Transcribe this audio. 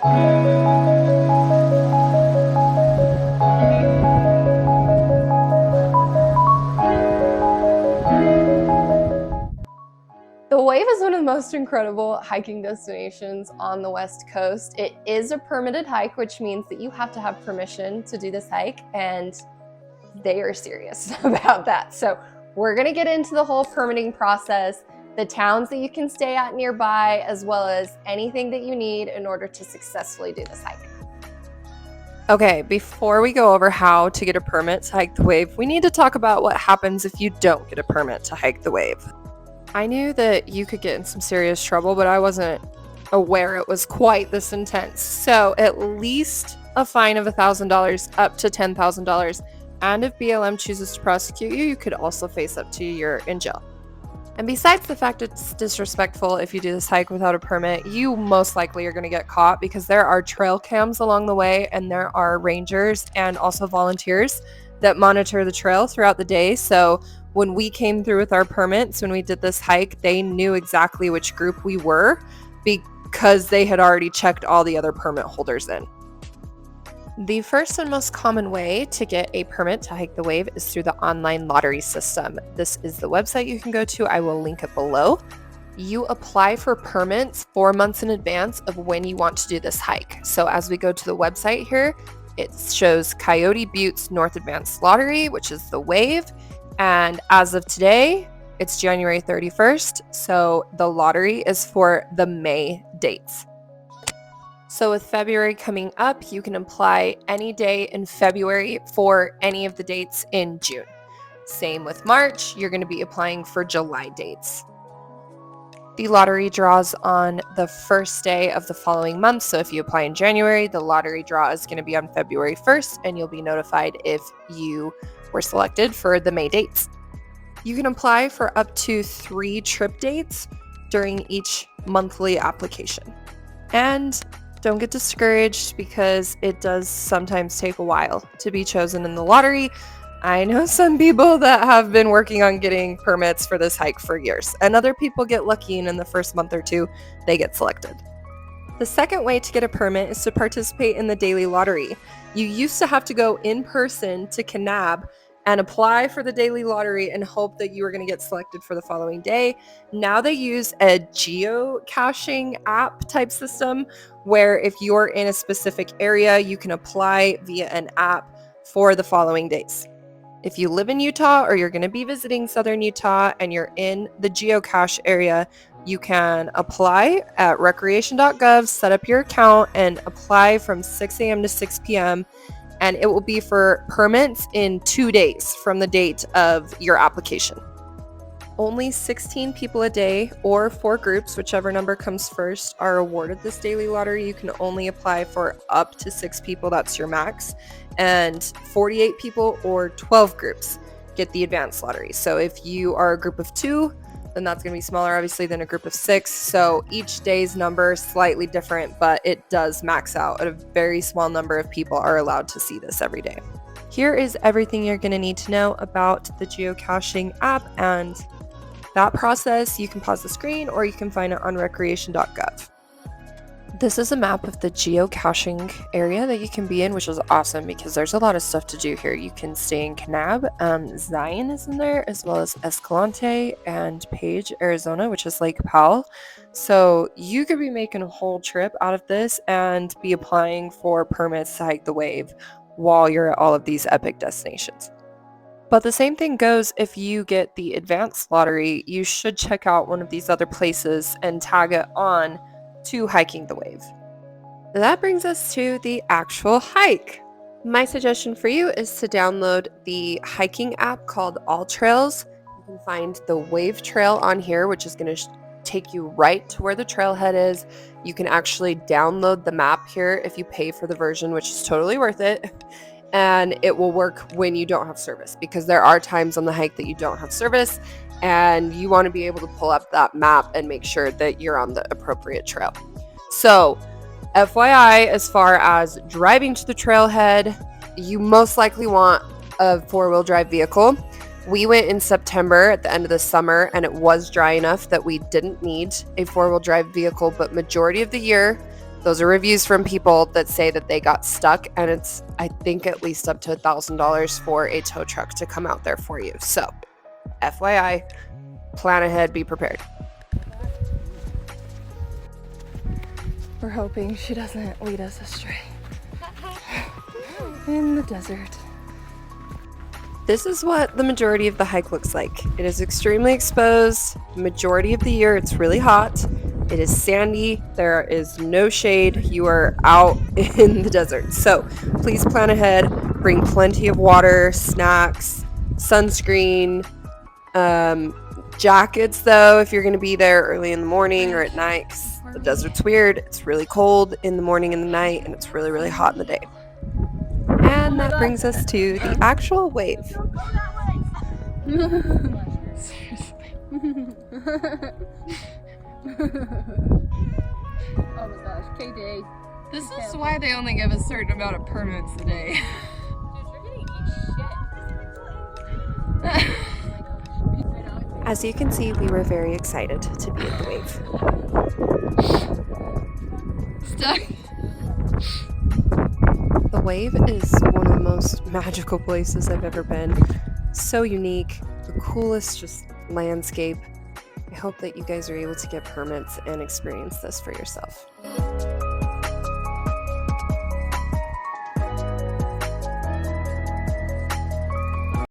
The Wave is one of the most incredible hiking destinations on the West Coast. It is a permitted hike, which means that you have to have permission to do this hike, and they are serious about that. So we're gonna get into the whole permitting process, the towns that you can stay at nearby, as well as anything that you need in order to successfully do this hike. Okay, before we go over how to get a permit to hike the Wave, we need to talk about what happens if you don't get a permit to hike the Wave. I knew that you could get in some serious trouble, but I wasn't aware it was quite this intense. So at least a fine of $1,000 up to $10,000. And if BLM chooses to prosecute you, you could also face up to a year in jail. And besides the fact it's disrespectful if you do this hike without a permit, you most likely are going to get caught because there are trail cams along the way, and there are rangers and also volunteers that monitor the trail throughout the day. So when we came through with our permits, when we did this hike, they knew exactly which group we were because they had already checked all the other permit holders in. The first and most common way to get a permit to hike the Wave is through the online lottery system. This is the website you can go to. I will link it below. You apply for permits 4 months in advance of when you want to do this hike. So as we go to the website here, it shows Coyote Butte's North Advanced Lottery, which is the Wave. And as of today, it's January 31st. So the lottery is for the May dates. So with February coming up, you can apply any day in February for any of the dates in June. Same with March, you're going to be applying for July dates. The lottery draws on the first day of the following month. So if you apply in January, the lottery draw is going to be on February 1st, and you'll be notified if you were selected for the May dates. You can apply for up to 3 trip dates during each monthly application. And don't get discouraged because it does sometimes take a while to be chosen in the lottery. I know some people that have been working on getting permits for this hike for years, and other people get lucky and in the first month or two, they get selected. The second way to get a permit is to participate in the daily lottery. You used to have to go in person to Kanab and apply for the daily lottery and hope that you were going to get selected for the following day. Now they use a geocaching app type system where if you're in a specific area, you can apply via an app for the following days. If you live in Utah or you're going to be visiting southern Utah and you're in the geocache area, you can apply at recreation.gov, set up your account, and apply from 6 a.m. to 6 p.m. And it will be for permits in 2 days from the date of your application. Only 16 people a day or 4 groups, whichever number comes first, are awarded this daily lottery. You can only apply for up to 6 people, that's your max. And 48 people or 12 groups get the advanced lottery. So if you are a group of 2, then that's going to be smaller, obviously, than a group of 6. So each day's number is slightly different, but it does max out. A very small number of people are allowed to see this every day. Here is everything you're going to need to know about the geocaching app and that process. You can pause the screen or you can find it on recreation.gov. This is a map of the geocaching area that you can be in, which is awesome because there's a lot of stuff to do here. You can stay in Kanab, Zion is in there, as well as Escalante and Page, Arizona, which is Lake Powell. So you could be making a whole trip out of this and be applying for permits to hike the Wave while you're at all of these epic destinations. But the same thing goes if you get the advanced lottery. You should check out one of these other places and tag it on to hiking the Wave. That brings us to the actual hike. My suggestion for you is to download the hiking app called All Trails. You can find the Wave Trail on here, which is going to take you right to where the trailhead is. You can actually download the map here if you pay for the version, which is totally worth it. And it will work when you don't have service, because there are times on the hike that you don't have service and you want to be able to pull up that map and make sure that you're on the appropriate trail. So FYI, as far as driving to the trailhead, you most likely want a 4-wheel drive vehicle. We went in September at the end of the summer and it was dry enough that we didn't need a 4-wheel drive vehicle, but majority of the year Those are reviews from people that say that they got stuck, and it's, I think, at least up to $1,000 for a tow truck to come out there for you. So, FYI, plan ahead, be prepared. We're hoping she doesn't lead us astray in the desert. This is what the majority of the hike looks like. It is extremely exposed. Majority of the year, it's really hot. It is sandy. There is no shade. You are out in the desert. So please plan ahead. Bring plenty of water, snacks, sunscreen, jackets, though, if you're going to be there early in the morning or at night, because the desert's weird. It's really cold in the morning and the night, and it's really, really hot in the day. And that brings us to the actual wave. Oh my gosh, KD. This is why they only give a certain amount of permits a day. Dude, you're gonna eat shit. As you can see, we were very excited to be at the wave. Stuck. The wave is one of the most magical places I've ever been. So unique, the coolest just landscape. I hope that you guys are able to get permits and experience this for yourself.